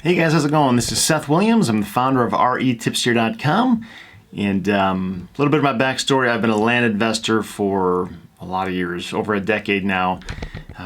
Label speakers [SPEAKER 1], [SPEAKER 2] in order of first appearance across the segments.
[SPEAKER 1] Hey guys, how's it going? This is Seth Williams. I'm the founder of REtipster.com. And a little bit of my backstory. I've been a land investor for a lot of years, over a decade now.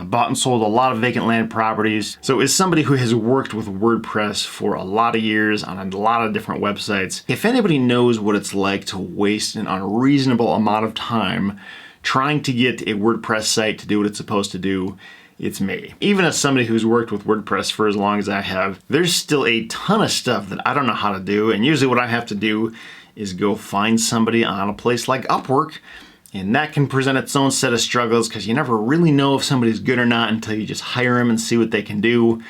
[SPEAKER 1] Bought and sold a lot of vacant land properties. So as somebody who has worked with WordPress for a lot of years on a lot of different websites, if anybody knows what it's like to waste an unreasonable amount of time trying to get a WordPress site to do what it's supposed to do, it's me. Even as somebody who's worked with WordPress for as long as I have, there's still a ton of stuff that I don't know how to do. And usually what I have to do is go find somebody on a place like Upwork. And that can present its own set of struggles because you never really know if somebody's good or not until you just hire them and see what they can do.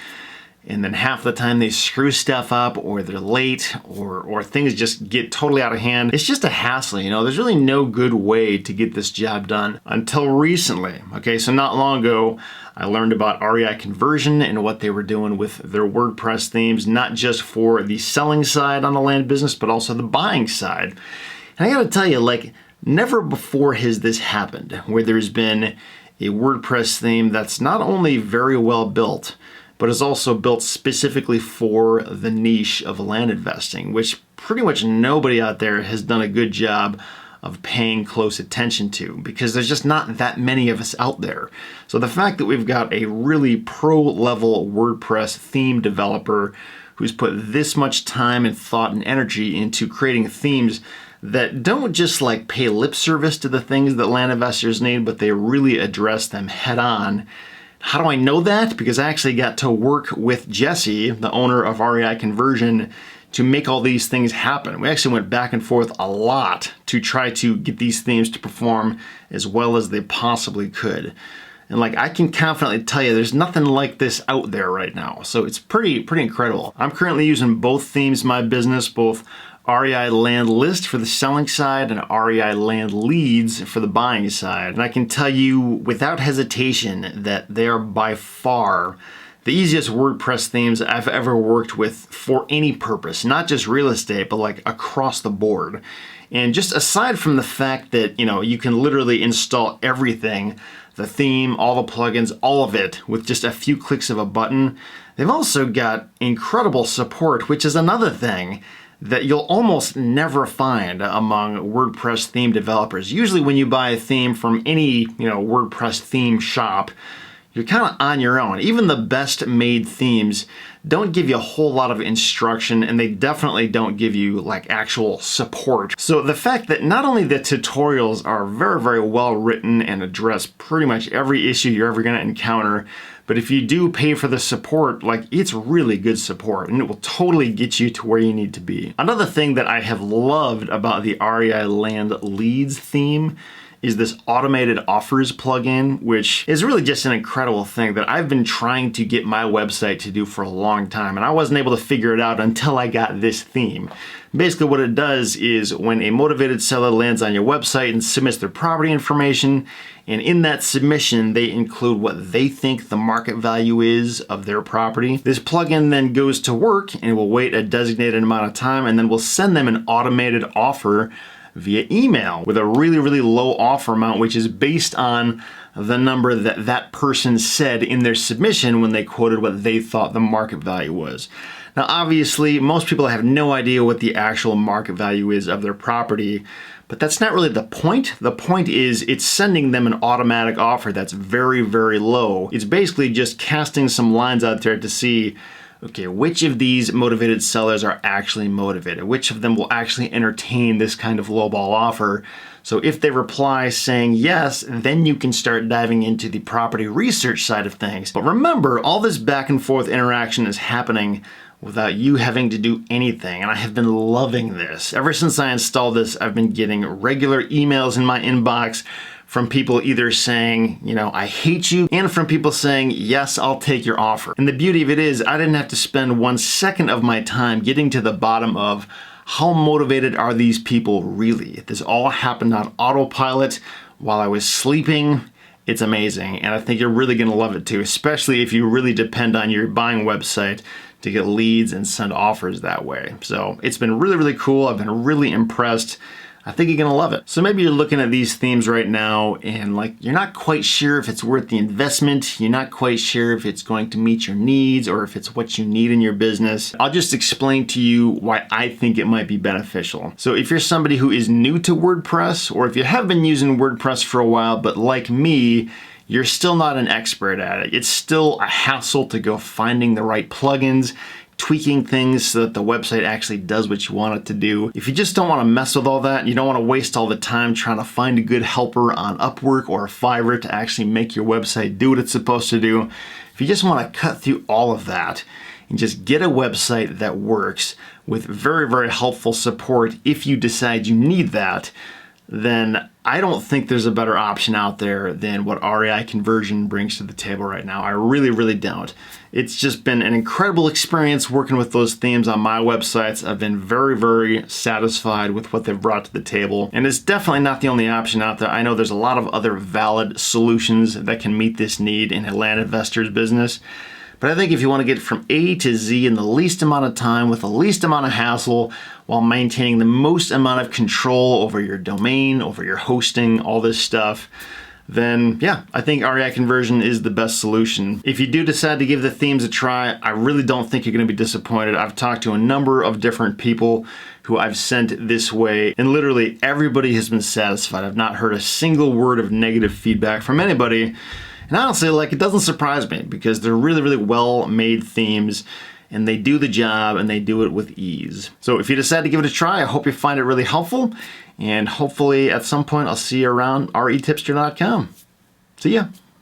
[SPEAKER 1] And then half the time they screw stuff up, or they're late, or things just get totally out of hand. It's just a hassle, you know. There's really no good way to get this job done until recently. Okay, so not long ago, I learned about REI Conversion and what they were doing with their WordPress themes, not just for the selling side on the land business, but also the buying side. And I gotta tell you, like, never before has this happened, where there's been a WordPress theme that's not only very well built, but is also built specifically for the niche of land investing, which pretty much nobody out there has done a good job of paying close attention to, because there's just not that many of us out there. So the fact that we've got a really pro-level WordPress theme developer who's put this much time and thought and energy into creating themes that don't just like pay lip service to the things that land investors need, but they really address them head on. How do I know that? Because I actually got to work with Jesse, the owner of REI Conversion, to make all these things happen. We actually went back and forth a lot to try to get these themes to perform as well as they possibly could. And like, I can confidently tell you, there's nothing like this out there right now. So it's pretty incredible. I'm currently using both themes in my business, both REI Land List for the selling side and REI Land Leads for the buying side. And I can tell you without hesitation that they are by far the easiest WordPress themes I've ever worked with for any purpose, not just real estate, but like across the board. And just aside from the fact that, you know, you can literally install everything, the theme, all the plugins, all of it with just a few clicks of a button, they've also got incredible support, which is another thing that you'll almost never find among WordPress theme developers. Usually when you buy a theme from any, WordPress theme shop, you're kind of on your own. Even the best made themes don't give you a whole lot of instruction, and they definitely don't give you like actual support. So the fact that not only the tutorials are very well written and address pretty much every issue you're ever gonna encounter, but if you do pay for the support, like, it's really good support and it will totally get you to where you need to be. Another thing that I have loved about the REI Land Leads theme is this automated offers plugin, which is really just an incredible thing that I've been trying to get my website to do for a long time, and I wasn't able to figure it out until I got this theme. Basically what it does is when a motivated seller lands on your website and submits their property information, and in that submission they include what they think the market value is of their property, this plugin then goes to work and will wait a designated amount of time and then will send them an automated offer via email with a really low offer amount, which is based on the number that that person said in their submission when they quoted what they thought the market value was. Now, obviously, most people have no idea what the actual market value is of their property, but that's not really the point. The point is it's sending them an automatic offer that's very low. It's basically just casting some lines out there to see, okay, which of these motivated sellers are actually motivated? Which of them will actually entertain this kind of lowball offer? So if they reply saying yes, then you can start diving into the property research side of things. But remember, all this back and forth interaction is happening without you having to do anything, and I have been loving this. Ever since I installed this, I've been getting regular emails in my inbox from people either saying, I hate you, and from people saying, yes, I'll take your offer. And the beauty of it is I didn't have to spend 1 second of my time getting to the bottom of how motivated are these people really. This all happened on autopilot while I was sleeping. It's amazing, and I think you're really gonna love it too, especially if you really depend on your buying website to get leads and send offers that way. So it's been really cool. I've been really impressed. I think you're gonna love it. So maybe you're looking at these themes right now and like you're not quite sure if it's worth the investment, you're not quite sure if it's going to meet your needs or if it's what you need in your business. I'll just explain to you why I think it might be beneficial. So if you're somebody who is new to WordPress, or if you have been using WordPress for a while, but like me, you're still not an expert at it. It's still a hassle to go finding the right plugins, tweaking things so that the website actually does what you want it to do. If you just don't want to mess with all that, and you don't want to waste all the time trying to find a good helper on Upwork or Fiverr to actually make your website do what it's supposed to do, if you just want to cut through all of that and just get a website that works with very, very helpful support if you decide you need that, then I don't think there's a better option out there than what REI Conversion brings to the table right now. I really, really don't. It's just been an incredible experience working with those themes on my websites. I've been very, very satisfied with what they've brought to the table. And it's definitely not the only option out there. I know there's a lot of other valid solutions that can meet this need in a land investor's business. But I think if you want to get from A to Z in the least amount of time with the least amount of hassle while maintaining the most amount of control over your domain, over your hosting, all this stuff, then yeah, I think REI Conversion is the best solution. If you do decide to give the themes a try, I really don't think you're going to be disappointed. I've talked to a number of different people who I've sent this way, and literally everybody has been satisfied. I've not heard a single word of negative feedback from anybody. And honestly, like, it doesn't surprise me because they're really, really well-made themes and they do the job and they do it with ease. So if you decide to give it a try, I hope you find it really helpful, and hopefully at some point I'll see you around retipster.com. See ya.